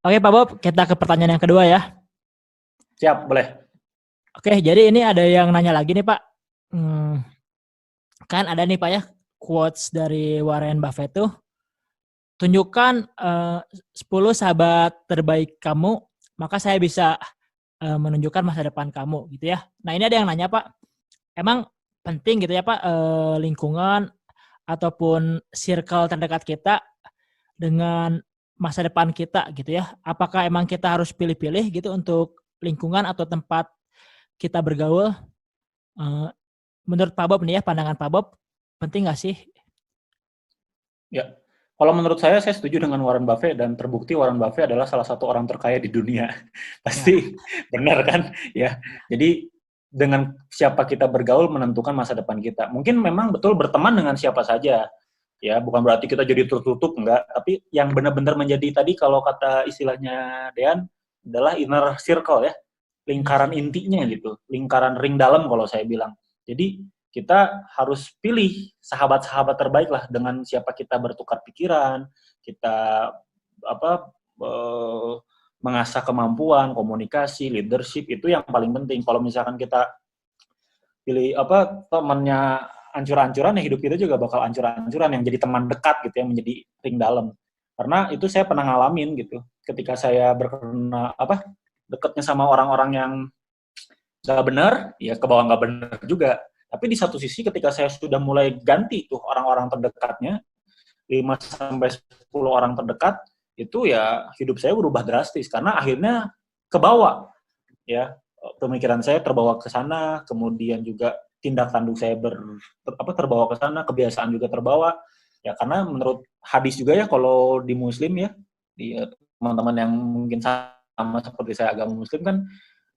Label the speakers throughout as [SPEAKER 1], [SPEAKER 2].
[SPEAKER 1] Oke Pak Bob, kita ke pertanyaan yang kedua ya.
[SPEAKER 2] Siap, boleh.
[SPEAKER 1] Oke, jadi ini ada yang nanya lagi nih Pak. Kan ada nih Pak ya, quotes dari Warren Buffett tuh. Tunjukkan 10 sahabat terbaik kamu, maka saya bisa menunjukkan masa depan kamu gitu ya. Nah ini ada yang nanya Pak, emang penting gitu ya Pak lingkungan ataupun circle terdekat kita dengan masa depan kita gitu ya. Apakah emang kita harus pilih-pilih gitu untuk lingkungan atau tempat kita bergaul? Menurut Pak Bob nih ya, pandangan Pak Bob, penting nggak sih?
[SPEAKER 2] Ya, kalau menurut saya setuju dengan Warren Buffett dan terbukti Warren Buffett adalah salah satu orang terkaya di dunia. Pasti benar kan? Ya, jadi dengan siapa kita bergaul menentukan masa depan kita. Mungkin memang betul berteman dengan siapa saja, ya bukan berarti kita jadi tertutup, enggak. Tapi yang benar-benar menjadi tadi kalau kata istilahnya Dean adalah inner circle ya, lingkaran intinya gitu, lingkaran ring dalam kalau saya bilang. Jadi kita harus pilih sahabat-sahabat terbaik lah dengan siapa kita bertukar pikiran, kita apa mengasah kemampuan, komunikasi, leadership itu yang paling penting. Kalau misalkan kita pilih temannya ancur-ancuran, ya hidup kita juga bakal ancur-ancuran yang jadi teman dekat gitu yang menjadi ring dalam. Karena itu saya pernah ngalamin gitu. Ketika saya dekatnya sama orang-orang yang nggak benar, ya ke bawah nggak benar juga. Tapi di satu sisi ketika saya sudah mulai ganti tuh orang-orang terdekatnya, 5 sampai 10 orang terdekat, itu ya hidup saya berubah drastis karena akhirnya kebawa ya, pemikiran saya terbawa ke sana, kemudian juga tindak tanduk saya terbawa ke sana, kebiasaan juga terbawa. Ya karena menurut hadis juga ya kalau di muslim ya, di teman-teman yang mungkin sama seperti saya agama muslim kan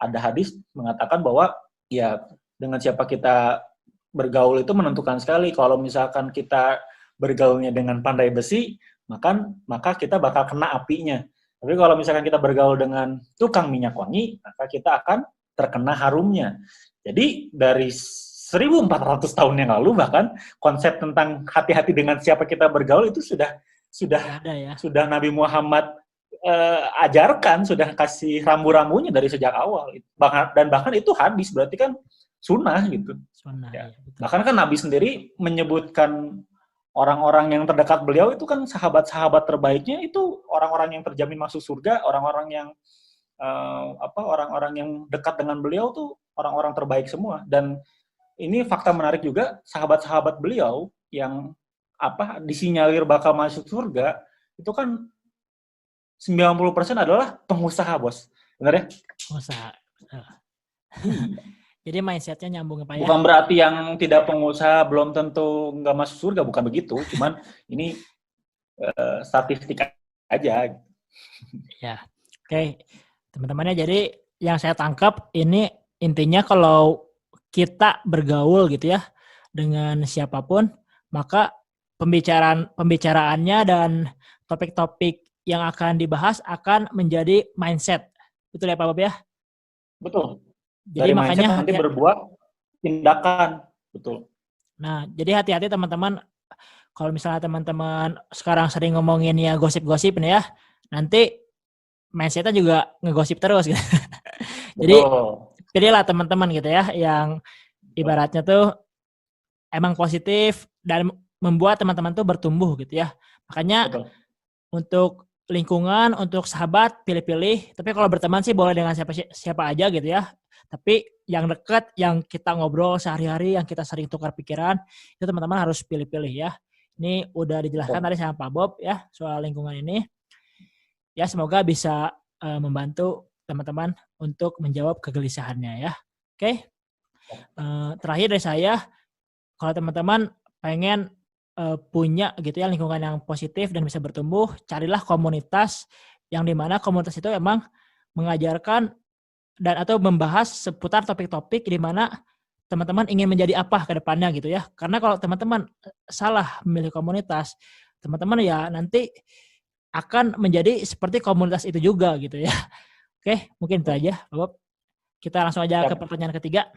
[SPEAKER 2] ada hadis mengatakan bahwa ya dengan siapa kita bergaul itu menentukan sekali. Kalau misalkan kita bergaulnya dengan pandai besi, maka kita bakal kena apinya. Tapi kalau misalkan kita bergaul dengan tukang minyak wangi, maka kita akan terkena harumnya. Jadi dari 1400 tahun yang lalu bahkan konsep tentang hati-hati dengan siapa kita bergaul itu sudah
[SPEAKER 1] ada ya.
[SPEAKER 2] Sudah Nabi Muhammad ajarkan, sudah kasih rambu-rambunya dari sejak awal. Bahkan itu hadis, berarti kan sunnah gitu.
[SPEAKER 1] Sunnah,
[SPEAKER 2] ya.
[SPEAKER 1] Ya,
[SPEAKER 2] Bahkan kan Nabi sendiri menyebutkan orang-orang yang terdekat beliau itu kan sahabat-sahabat terbaiknya itu orang-orang yang terjamin masuk surga, orang-orang yang orang-orang yang dekat dengan beliau tuh orang-orang terbaik semua. Dan ini fakta menarik juga, sahabat-sahabat beliau yang disinyalir bakal masuk surga itu kan 90% adalah pengusaha, Bos. Benar ya?
[SPEAKER 1] Pengusaha. Jadi mindsetnya nyambung Pak ya?
[SPEAKER 2] Bukan berarti yang tidak pengusaha belum tentu nggak masuk surga, bukan begitu. Cuman ini statistik aja.
[SPEAKER 1] Ya, oke. Teman-temannya, jadi yang saya tangkap ini intinya kalau kita bergaul gitu ya dengan siapapun, maka pembicaraannya dan topik-topik yang akan dibahas akan menjadi mindset. Betul ya Pak Bob ya?
[SPEAKER 2] Betul.
[SPEAKER 1] Jadi
[SPEAKER 2] dari
[SPEAKER 1] makanya
[SPEAKER 2] mindset nanti berbuat tindakan. Betul.
[SPEAKER 1] Nah, jadi hati-hati teman-teman. Kalau misalnya teman-teman sekarang sering ngomongin ya gosip-gosip nih ya, nanti mindsetnya juga ngegosip terus gitu. Jadi pilihlah teman-teman gitu ya yang ibaratnya tuh emang positif dan membuat teman-teman tuh bertumbuh gitu ya. Makanya untuk lingkungan, untuk sahabat pilih-pilih. Tapi kalau berteman sih boleh dengan siapa aja gitu ya. Tapi yang dekat, yang kita ngobrol sehari-hari, yang kita sering tukar pikiran, itu teman-teman harus pilih-pilih ya. Ini udah dijelaskan tadi sama Pak Bob ya soal lingkungan ini. Ya semoga bisa membantu teman-teman untuk menjawab kegelisahannya ya. Oke. Terakhir dari saya, kalau teman-teman pengen punya gitu ya lingkungan yang positif dan bisa bertumbuh, carilah komunitas yang dimana komunitas itu emang mengajarkan dan atau membahas seputar topik-topik di mana teman-teman ingin menjadi apa ke depannya gitu ya. Karena kalau teman-teman salah memilih komunitas, teman-teman ya nanti akan menjadi seperti komunitas itu juga gitu ya. Oke, mungkin itu aja, Bob. Kita langsung aja ke pertanyaan ketiga.